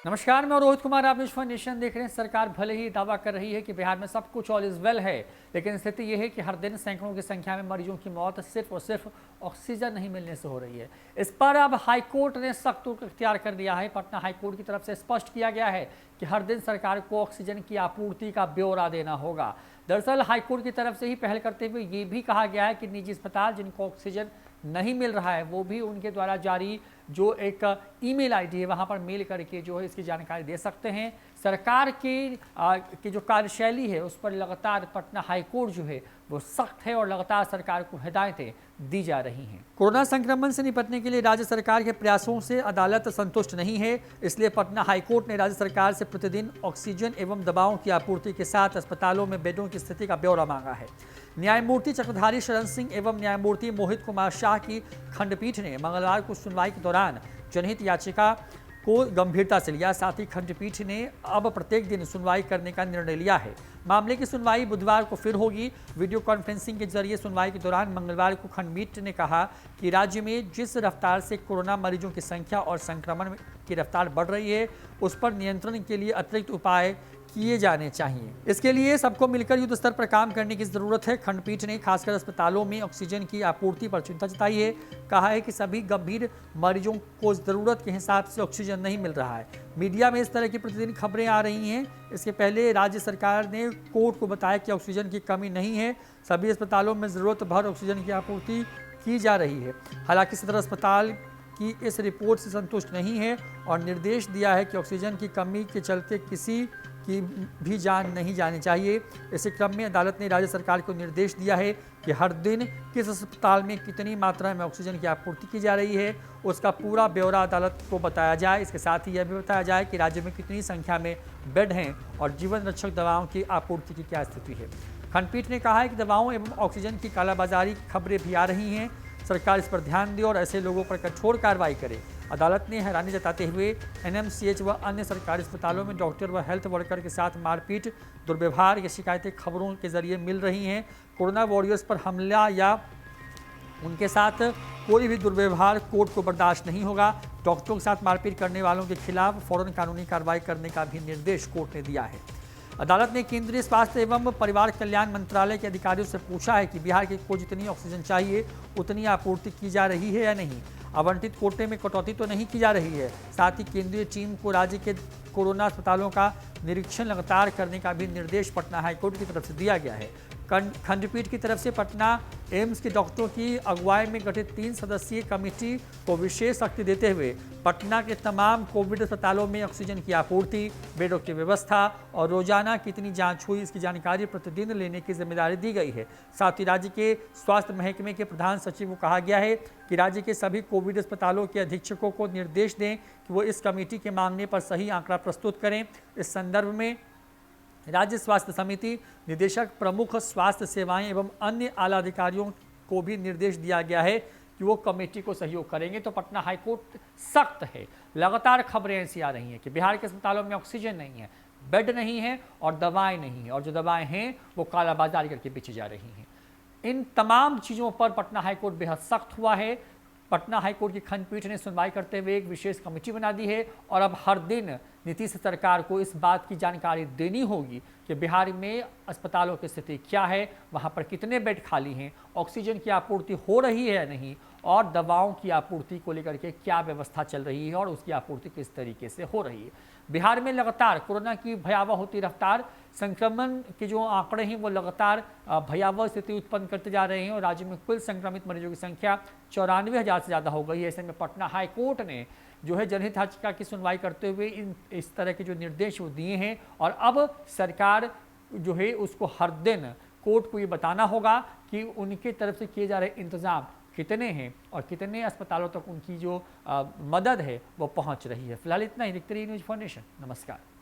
नमस्कार, मैं रोहित कुमार। आप न्यूज़ नेशन देख रहे हैं। सरकार भले ही दावा कर रही है कि बिहार में सब कुछ ऑल इज वेल है, लेकिन स्थिति यह है कि हर दिन सैकड़ों की संख्या में मरीजों की मौत सिर्फ और सिर्फ ऑक्सीजन नहीं मिलने से हो रही है। इस पर अब हाईकोर्ट ने सख्त रुख इख्तियार कर दिया है। पटना हाईकोर्ट की तरफ से स्पष्ट किया गया है कि हर दिन सरकार को ऑक्सीजन की आपूर्ति का ब्यौरा देना होगा। दरअसल हाईकोर्ट की तरफ से ही पहल करते हुए ये भी कहा गया है कि निजी अस्पताल जिनको ऑक्सीजन नहीं मिल रहा है वो भी उनके द्वारा जारी जो एक ईमेल आईडी है वहां पर मेल करके जो है इसकी जानकारी दे सकते हैं। सरकार की जो कार्यशैली है उस पर लगातार पटना हाईकोर्ट जो है वो सख्त है और लगातार सरकार को हिदायतें दी जा रही हैं। कोरोना संक्रमण से निपटने के लिए राज्य सरकार के प्रयासों से अदालत संतुष्ट नहीं है, इसलिए पटना हाईकोर्ट ने राज्य सरकार से प्रतिदिन ऑक्सीजन एवं दवाओं की आपूर्ति के साथ अस्पतालों में बेडों की स्थिति का ब्यौरा मांगा है। न्यायमूर्ति चक्रधारी शरण सिंह एवं न्यायमूर्ति मोहित कुमार शाह की खंडपीठ ने मंगलवार को सुनवाई के दौरान जनहित याचिका को गंभीरता से लिया। साथ ही खंडपीठ ने अब प्रत्येक दिन सुनवाई करने का निर्णय लिया है। मामले की सुनवाई बुधवार को फिर होगी। वीडियो कॉन्फ्रेंसिंग के जरिए सुनवाई के दौरान मंगलवार को खंडपीठ ने कहा कि राज्य में जिस रफ्तार से कोरोना मरीजों की संख्या और संक्रमण की रफ्तार बढ़ रही है उस पर नियंत्रण के लिए अतिरिक्त उपाय किए जाने चाहिए। इसके लिए सबको मिलकर युद्ध स्तर पर काम करने की जरूरत है। खंडपीठ ने खासकर अस्पतालों में ऑक्सीजन की आपूर्ति पर चिंता जताई है। कहा है कि सभी गंभीर मरीजों को जरूरत के हिसाब से ऑक्सीजन नहीं मिल रहा है। मीडिया में इस तरह की प्रतिदिन खबरें आ रही हैं। इसके पहले राज्य सरकार ने कोर्ट को बताया कि ऑक्सीजन की कमी नहीं है, सभी अस्पतालों में जरूरत भर ऑक्सीजन की आपूर्ति की जा रही है। हालांकि सदर अस्पताल की इस रिपोर्ट से संतुष्ट नहीं है और निर्देश दिया है कि ऑक्सीजन की कमी के चलते किसी की भी जान नहीं जानी चाहिए। इसी क्रम में अदालत ने राज्य सरकार को निर्देश दिया है कि हर दिन किस अस्पताल में कितनी मात्रा में ऑक्सीजन की आपूर्ति की जा रही है उसका पूरा ब्यौरा अदालत को बताया जाए। इसके साथ ही यह भी बताया जाए कि राज्य में कितनी संख्या में बेड हैं और जीवन रक्षक दवाओं की आपूर्ति की क्या स्थिति है। खंडपीठ ने कहा है कि दवाओं एवं ऑक्सीजन की कालाबाजारी की खबरें भी आ रही हैं। सरकार इस पर ध्यान दे और ऐसे लोगों पर कठोर कार्रवाई करे। अदालत ने हैरानी जताते हुए एनएमसीएच व अन्य सरकारी अस्पतालों में डॉक्टर व हेल्थ वर्कर के साथ मारपीट, दुर्व्यवहार की शिकायतें खबरों के जरिए मिल रही हैं। कोरोना वॉरियर्स पर हमला या उनके साथ कोई भी दुर्व्यवहार कोर्ट को बर्दाश्त नहीं होगा। डॉक्टरों के साथ मारपीट करने वालों के खिलाफ फौरन कानूनी कार्रवाई करने का भी निर्देश कोर्ट ने दिया है। अदालत ने केंद्रीय स्वास्थ्य एवं परिवार कल्याण मंत्रालय के अधिकारियों से पूछा है कि बिहार को जितनी ऑक्सीजन चाहिए उतनी आपूर्ति की जा रही है या नहीं। आवंटित कोटे में कटौती तो नहीं की जा रही है। साथ ही केंद्रीय टीम को राज्य के कोरोना अस्पतालों का निरीक्षण लगातार करने का भी निर्देश पटना हाईकोर्ट की तरफ से दिया गया है। खंडपीठ की तरफ से पटना एम्स के डॉक्टरों की अगुवाई में गठित 3 सदस्यीय कमेटी को विशेष शक्ति देते हुए पटना के तमाम कोविड अस्पतालों में ऑक्सीजन की आपूर्ति, बेडों की व्यवस्था और रोजाना कितनी जांच हुई इसकी जानकारी प्रतिदिन लेने की जिम्मेदारी दी गई है। साथ ही राज्य के स्वास्थ्य महकमे के प्रधान सचिव को कहा गया है कि राज्य के सभी कोविड अस्पतालों के अधीक्षकों को निर्देश दें कि वो इस कमेटी के मांगने पर सही आंकड़ा प्रस्तुत करें। इस संदर्भ में राज्य स्वास्थ्य समिति, निदेशक, प्रमुख स्वास्थ्य सेवाएं एवं अन्य आला अधिकारियों को भी निर्देश दिया गया है कि वो कमेटी को सहयोग करेंगे। तो पटना हाईकोर्ट सख्त है। लगातार खबरें ऐसी आ रही हैं कि बिहार के अस्पतालों में ऑक्सीजन नहीं है, बेड नहीं है और दवाएं नहीं है, और जो दवाएं हैं वो कालाबाजारी करके बेची जा रही हैं। इन तमाम चीज़ों पर पटना हाईकोर्ट बेहद सख्त हुआ है। पटना हाईकोर्ट की खंडपीठ ने सुनवाई करते हुए एक विशेष कमेटी बना दी है और अब हर दिन नीतीश सरकार को इस बात की जानकारी देनी होगी कि बिहार में अस्पतालों की स्थिति क्या है, वहां पर कितने बेड खाली हैं, ऑक्सीजन की आपूर्ति हो रही है या नहीं, और दवाओं की आपूर्ति को लेकर के क्या व्यवस्था चल रही है और उसकी आपूर्ति किस तरीके से हो रही है। बिहार में लगातार कोरोना की भयावह होती रफ्तार, संक्रमण के जो आंकड़े हैं वो लगातार भयावह स्थिति उत्पन्न करते जा रहे हैं और राज्य में कुल संक्रमित मरीजों की संख्या 94,000 से ज़्यादा हो गई है। ऐसे में पटना हाईकोर्ट ने जो है जनहित याचिका की सुनवाई करते हुए इस तरह के जो निर्देश वो दिए हैं और अब सरकार जो है उसको हर दिन कोर्ट को ये बताना होगा कि उनके तरफ से किए जा रहे इंतजाम कितने हैं और कितने अस्पतालों तक उनकी जो मदद है वो पहुंच रही है। फिलहाल इतना ही। देखते रहिए न्यूज़ फॉर नेशन। नमस्कार।